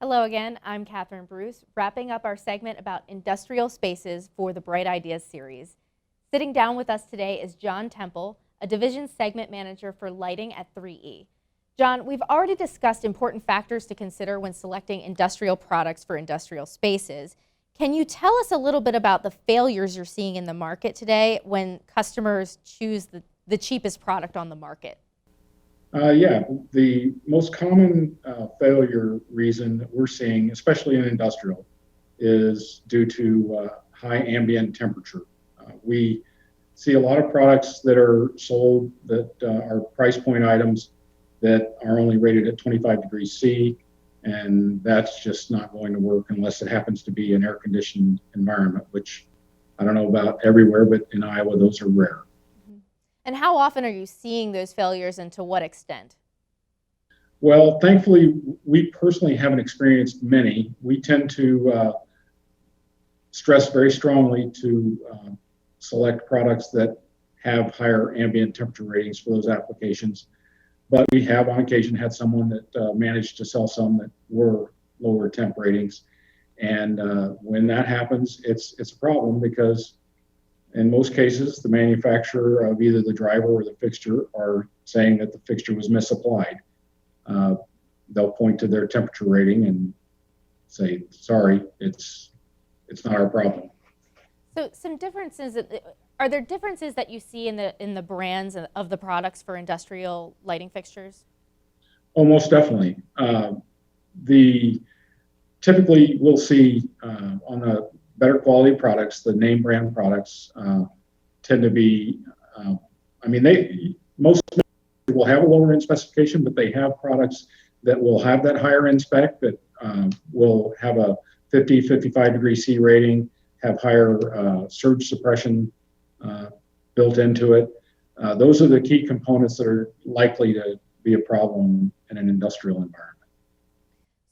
Hello again, I'm Catherine Bruce, wrapping up our segment about industrial spaces for the Bright Ideas series. Sitting down with us today is John Temple, a division segment manager for lighting at 3E. John, we've already discussed important factors to consider when selecting industrial products for industrial spaces. Can you tell us a little bit about the failures you're seeing in the market today when customers choose the cheapest product on the market? Yeah, the most common failure reason that we're seeing, especially in industrial, is due to high ambient temperature. We see a lot of products that are sold that are price point items that are only rated at 25 degrees C, and that's just not going to work unless it happens to be an air-conditioned environment, which I don't know about everywhere, but in Iowa, those are rare. And how often are you seeing those failures, and to what extent? Well, thankfully, we personally haven't experienced many. We tend to stress very strongly to select products that have higher ambient temperature ratings for those applications. But we have on occasion had someone that managed to sell some that were lower temp ratings. And when that happens, it's a problem because in most cases, the manufacturer of either the driver or the fixture are saying that the fixture was misapplied. They'll point to their temperature rating and say, sorry, it's not our problem. So some differences, are there differences that you see in the brands of the products for industrial lighting fixtures? Oh, most definitely. Typically we'll see on the better quality products, the name brand products tend to be, most will have a lower end specification, but they have products that will have that higher end spec that will have a 50, 55 degree C rating, have higher surge suppression built into it. Those are the key components that are likely to be a problem in an industrial environment.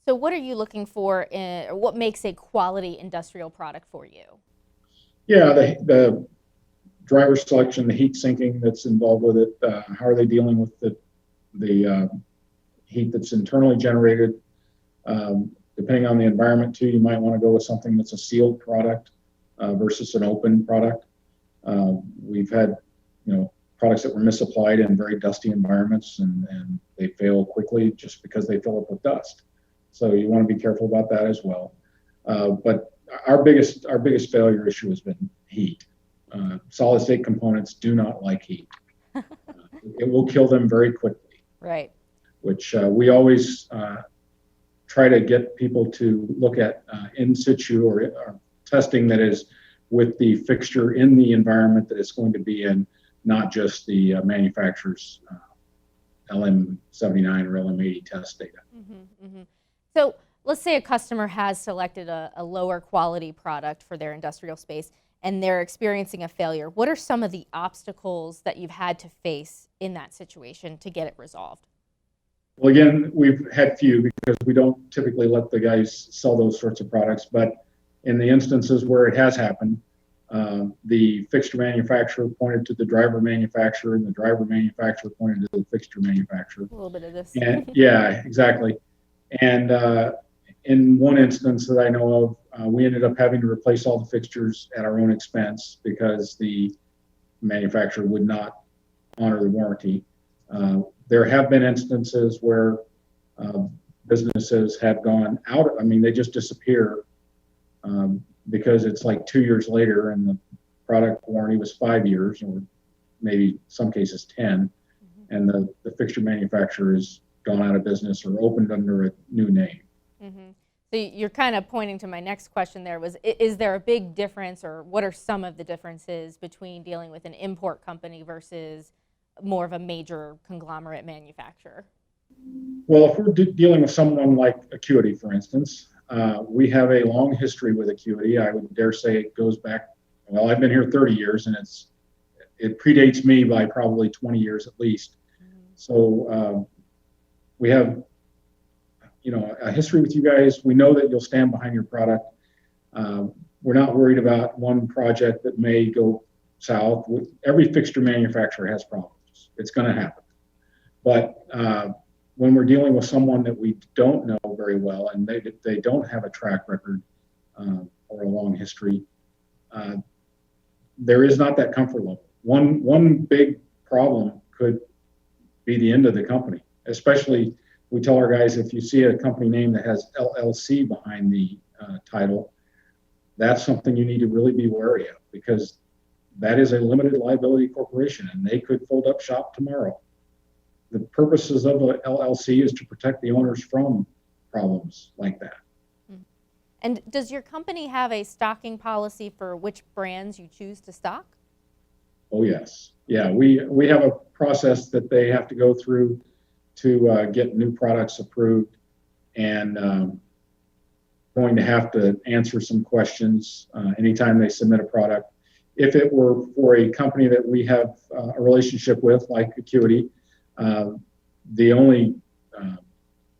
So what are you looking for or what makes a quality industrial product for you? Yeah, the driver selection, the heat sinking that's involved with it, how are they dealing with the heat that's internally generated? Depending on the environment too, you might want to go with something that's a sealed product versus an open product. We've had, products that were misapplied in very dusty environments and they fail quickly just because they fill up with dust. So you want to be careful about that as well. But our biggest failure issue has been heat. Solid state components do not like heat. It will kill them very quickly. Right. Which we always try to get people to look at in situ or testing that is with the fixture in the environment that it's going to be in, not just the manufacturer's LM79 or LM80 test data. Mm-hmm, mm-hmm. So let's say a customer has selected a lower quality product for their industrial space and they're experiencing a failure. What are some of the obstacles that you've had to face in that situation to get it resolved? Well, again, we've had few because we don't typically let the guys sell those sorts of products. But in the instances where it has happened, the fixture manufacturer pointed to the driver manufacturer and the driver manufacturer pointed to the fixture manufacturer. A little bit of this. And, yeah, exactly. And in one instance that I know of, we ended up having to replace all the fixtures at our own expense because the manufacturer would not honor the warranty. There have been instances where businesses have gone out. They just disappear because it's like 2 years later and the product warranty was 5 years or maybe some cases 10, and the fixture manufacturer has gone out of business or opened under a new name. Mm-hmm. So you're kind of pointing to my next question there was, is there a big difference or what are some of the differences between dealing with an import company versus more of a major conglomerate manufacturer? Well, if we're dealing with someone like Acuity, for instance, we have a long history with Acuity. I would dare say it goes back, well, I've been here 30 years and it predates me by probably 20 years at least. Mm-hmm. So we have, a history with you guys. We know that you'll stand behind your product. We're not worried about one project that may go south. Every fixture manufacturer has problems. It's going to happen. But when we're dealing with someone that we don't know very well and they don't have a track record or a long history, there is not that comfort level. One big problem could be the end of the company. Especially, we tell our guys, if you see a company name that has LLC behind the title, that's something you need to really be wary of, because that is a limited liability corporation and they could fold up shop tomorrow. The purposes of a LLC is to protect the owners from problems like that. And does your company have a stocking policy for which brands you choose to stock? Oh, yes. Yeah, we have a process that they have to go through to get new products approved, and going to have to answer some questions anytime they submit a product. If it were for a company that we have a relationship with, like Acuity, the only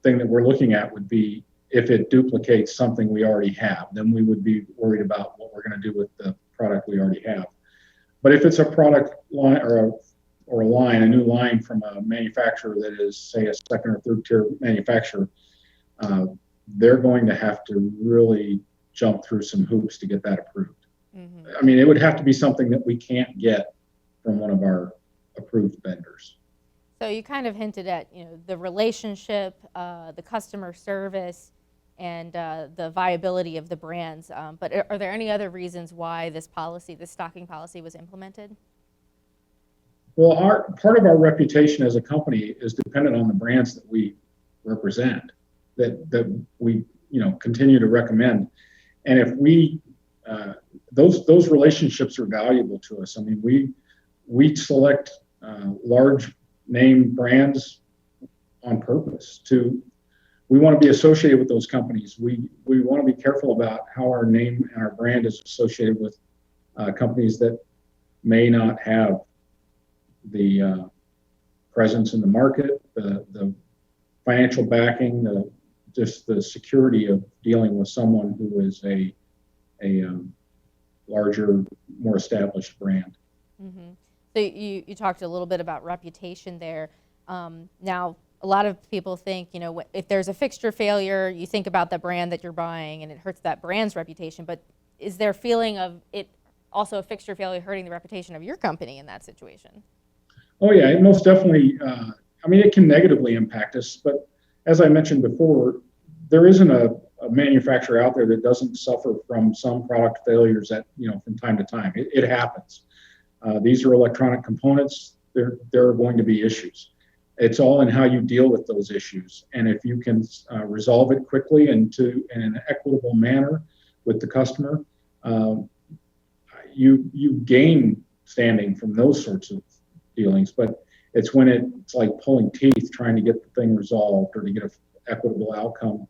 thing that we're looking at would be if it duplicates something we already have, then we would be worried about what we're going to do with the product we already have. But if it's a product line a new line from a manufacturer that is, say, a second or third tier manufacturer, they're going to have to really jump through some hoops to get that approved. Mm-hmm. I mean, it would have to be something that we can't get from one of our approved vendors. So you kind of hinted at, the relationship, the customer service, and the viability of the brands. But are there any other reasons why this stocking policy was implemented? Well, part of our reputation as a company is dependent on the brands that we represent, that we continue to recommend. And if we those relationships are valuable to us. I mean, we select large name brands on purpose. We want to be associated with those companies. We want to be careful about how our name and our brand is associated with companies that may not have the presence in the market, the financial backing, just the security of dealing with someone who is a larger, more established brand. Mm-hmm. So you talked a little bit about reputation there. Now, a lot of people think, if there's a fixture failure, you think about the brand that you're buying and it hurts that brand's reputation. But is there a feeling of it also a fixture failure hurting the reputation of your company in that situation? Oh, yeah, it most definitely. It can negatively impact us. But as I mentioned before, there isn't a manufacturer out there that doesn't suffer from some product failures from time to time. It happens. These are electronic components. There are going to be issues. It's all in how you deal with those issues. And if you can resolve it quickly and in an equitable manner with the customer, you gain standing from those sorts of dealings. But it's when it's like pulling teeth trying to get the thing resolved or to get an equitable outcome.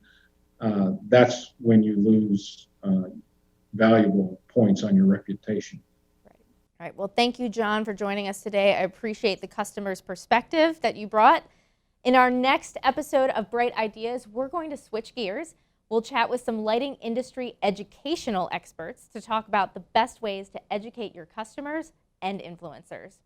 That's when you lose valuable points on your reputation. All right. Well, thank you, John, for joining us today. I appreciate the customer's perspective that you brought. In our next episode of Bright Ideas, we're going to switch gears. We'll chat with some lighting industry educational experts to talk about the best ways to educate your customers and influencers.